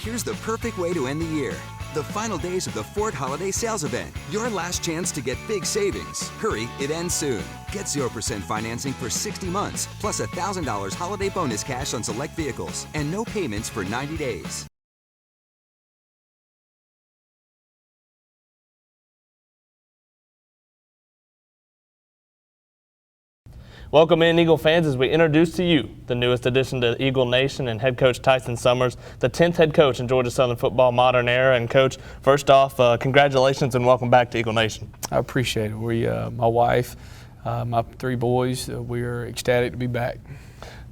here's the perfect way to end the year. The final days of the Ford Holiday Sales Event. Your last chance to get big savings. Hurry, it ends soon. Get 0% financing for 60 months, plus $1,000 holiday bonus cash on select vehicles, and no payments for 90 days. Welcome in, Eagle fans, as we introduce to you the newest addition to Eagle Nation and head coach Tyson Summers, the 10th head coach in Georgia Southern football modern era. And coach, first off, congratulations and welcome back to Eagle Nation. I appreciate it. My wife, my 3 boys, we are ecstatic to be back.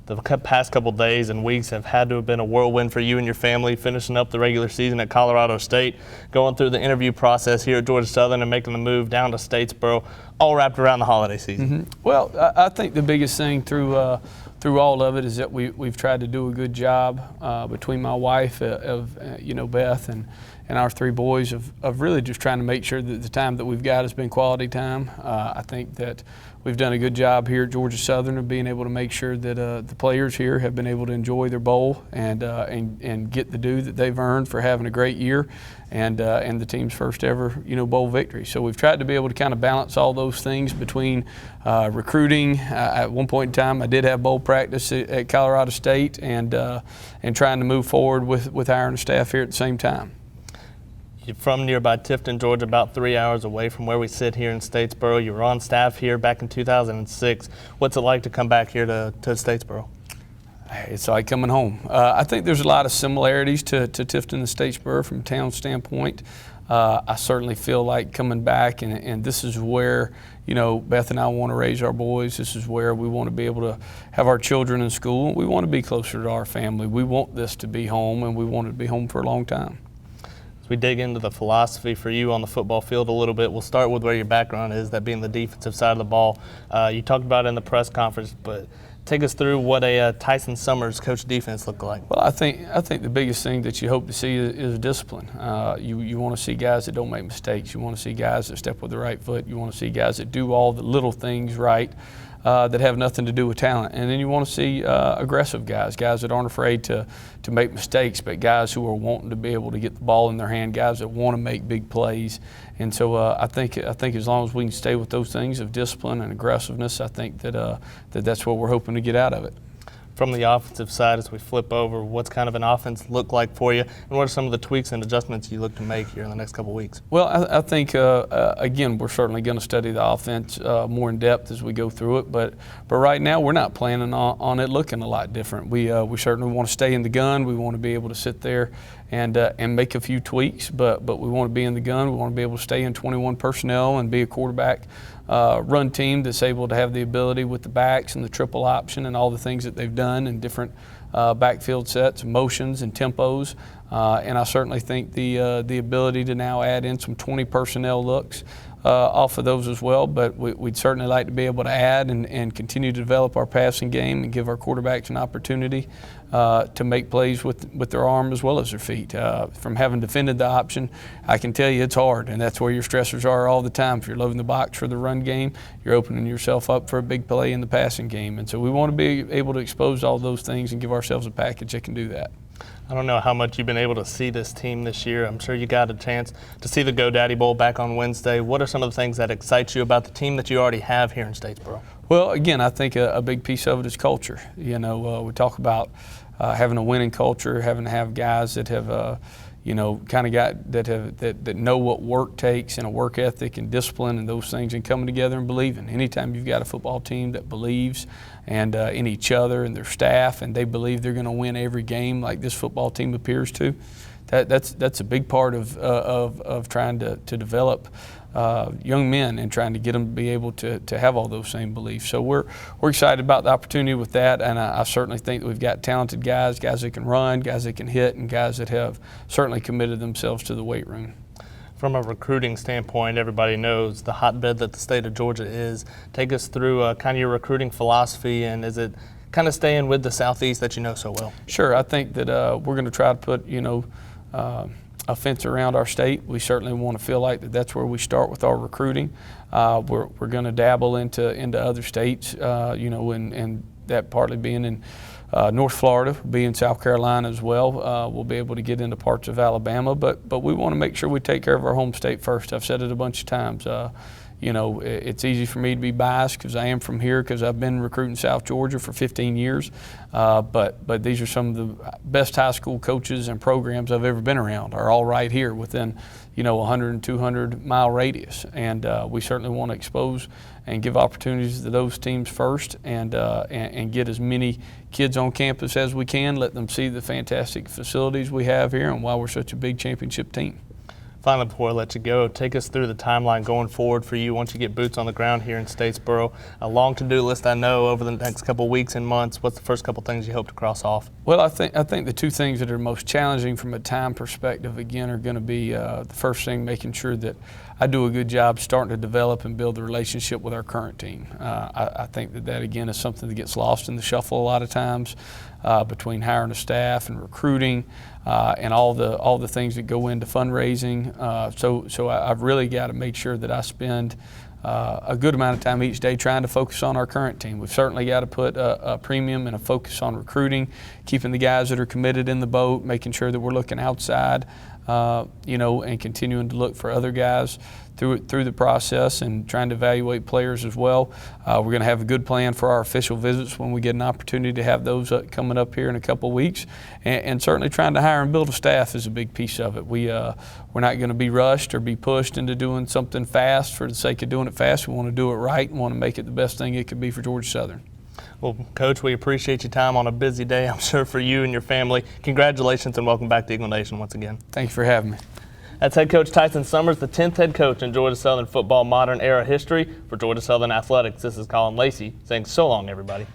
The past couple days and weeks have had to have been a whirlwind for you and your family, finishing up the regular season at Colorado State, going through the interview process here at Georgia Southern and making the move down to Statesboro, all wrapped around the holiday season. Mm-hmm. Well, I think the biggest thing through all of it is that we've tried to do a good job between my wife, Beth, and our 3 boys of really just trying to make sure that the time that we've got has been quality time. I think that we've done a good job here at Georgia Southern of being able to make sure that the players here have been able to enjoy their bowl and get the due that they've earned for having a great year and the team's first ever bowl victory. So we've tried to be able to kind of balance all those things between recruiting. At one point in time, I did have bowl practice at Colorado State and trying to move forward with hiring a staff here at the same time. You're from nearby Tifton, Georgia, about 3 hours away from where we sit here in Statesboro. You were on staff here back in 2006. What's it like to come back here to Statesboro? It's like coming home. I think there's a lot of similarities to Tifton and Statesboro from a town standpoint. I certainly feel like coming back, and this is where Beth and I want to raise our boys. This is where we want to be able to have our children in school. We want to be closer to our family. We want this to be home, and we want it to be home for a long time. As we dig into the philosophy for you on the football field a little bit, we'll start with where your background is, that being the defensive side of the ball. You talked about it in the press conference, but take us through what a Tyson Summers coach defense looked like. Well, I think the biggest thing that you hope to see is discipline. You want to see guys that don't make mistakes. You want to see guys that step with the right foot. You want to see guys that do all the little things right. That have nothing to do with talent. And then you want to see aggressive guys that aren't afraid to make mistakes, but guys who are wanting to be able to get the ball in their hand, guys that want to make big plays. And so I think as long as we can stay with those things of discipline and aggressiveness, I think that's what we're hoping to get out of it. From the offensive side, as we flip over, what's kind of an offense look like for you, and what are some of the tweaks and adjustments you look to make here in the next couple of weeks? Well, I think, again, we're certainly going to study the offense more in depth as we go through it, but right now we're not planning on it looking a lot different. We certainly want to stay in the gun. We want to be able to sit there and make a few tweaks, but we want to be in the gun. We want to be able to stay in 21 personnel and be a quarterback run team that's able to have the ability with the backs and the triple option and all the things that they've done in different backfield sets, motions, and tempos. And I certainly think the ability to now add in some 20 personnel looks off of those as well. But we'd certainly like to be able to add and continue to develop our passing game and give our quarterbacks an opportunity to make plays with their arm as well as their feet. From having defended the option, I can tell you it's hard, and that's where your stressors are all the time. If you're loading the box for the run game, you're opening yourself up for a big play in the passing game. And so we want to be able to expose all those things and give ourselves a package that can do that. I don't know how much you've been able to see this team this year. I'm sure you got a chance to see the GoDaddy Bowl back on Wednesday. What are some of the things that excite you about the team that you already have here in Statesboro? Well, again, I think a big piece of it is culture. We talk about having a winning culture, having to have guys that have, that know what work takes and a work ethic and discipline and those things, and coming together and believing. Anytime you've got a football team that believes and in each other and their staff, and they believe they're going to win every game like this football team appears to, that's a big part of trying to develop young men and trying to get them to be able to have all those same beliefs. So we're excited about the opportunity with that, and I certainly think that we've got talented guys that can run, guys that can hit, and guys that have certainly committed themselves to the weight room. From a recruiting standpoint, everybody knows the hotbed that the state of Georgia is. Take us through kind of your recruiting philosophy, and is it kind of staying with the Southeast that you know so well? Sure. I think that we're going to try to put, a fence around our state. We certainly want to feel like that's where we start with our recruiting. We're going to dabble into other states, and that partly being in North Florida, we'll be in South Carolina as well. We'll be able to get into parts of Alabama, but we want to make sure we take care of our home state first. I've said it a bunch of times. You know, it's easy for me to be biased because I am from here, because I've been recruiting South Georgia for 15 years. But these are some of the best high school coaches and programs I've ever been around, are all right here within, you know, 100 and 200 mile radius. And we certainly want to expose and give opportunities to those teams first, and get as many kids on campus as we can, let them see the fantastic facilities we have here and why we're such a big championship team. Finally, before I let you go, take us through the timeline going forward for you once you get boots on the ground here in Statesboro. A long to-do list, I know, over the next couple weeks and months. What's the first couple things you hope to cross off? Well, I think the two things that are most challenging from a time perspective, again, are going to be the first thing, making sure that I do a good job starting to develop and build a relationship with our current team. I think that again, is something that gets lost in the shuffle a lot of times, between hiring a staff and recruiting, and all the things that go into fundraising. So I've really got to make sure that I spend a good amount of time each day trying to focus on our current team. We've certainly got to put a premium and a focus on recruiting, keeping the guys that are committed in the boat, making sure that we're looking outside, you know, and continuing to look for other guys through the process, and trying to evaluate players as well. We're going to have a good plan for our official visits when we get an opportunity to have those coming up here in a couple of weeks, and certainly trying to hire and build a staff is a big piece of it. We're not going to be rushed or be pushed into doing something fast for the sake of doing it fast. We want to do it right and want to make it the best thing it could be for Georgia Southern. Well, Coach, we appreciate your time on a busy day, I'm sure, for you and your family. Congratulations and welcome back to Eagle Nation once again. Thank you for having me. That's Head Coach Tyson Summers, the 10th head coach in Georgia Southern football modern era history. For Georgia Southern Athletics, this is Colin Lacy saying so long, everybody.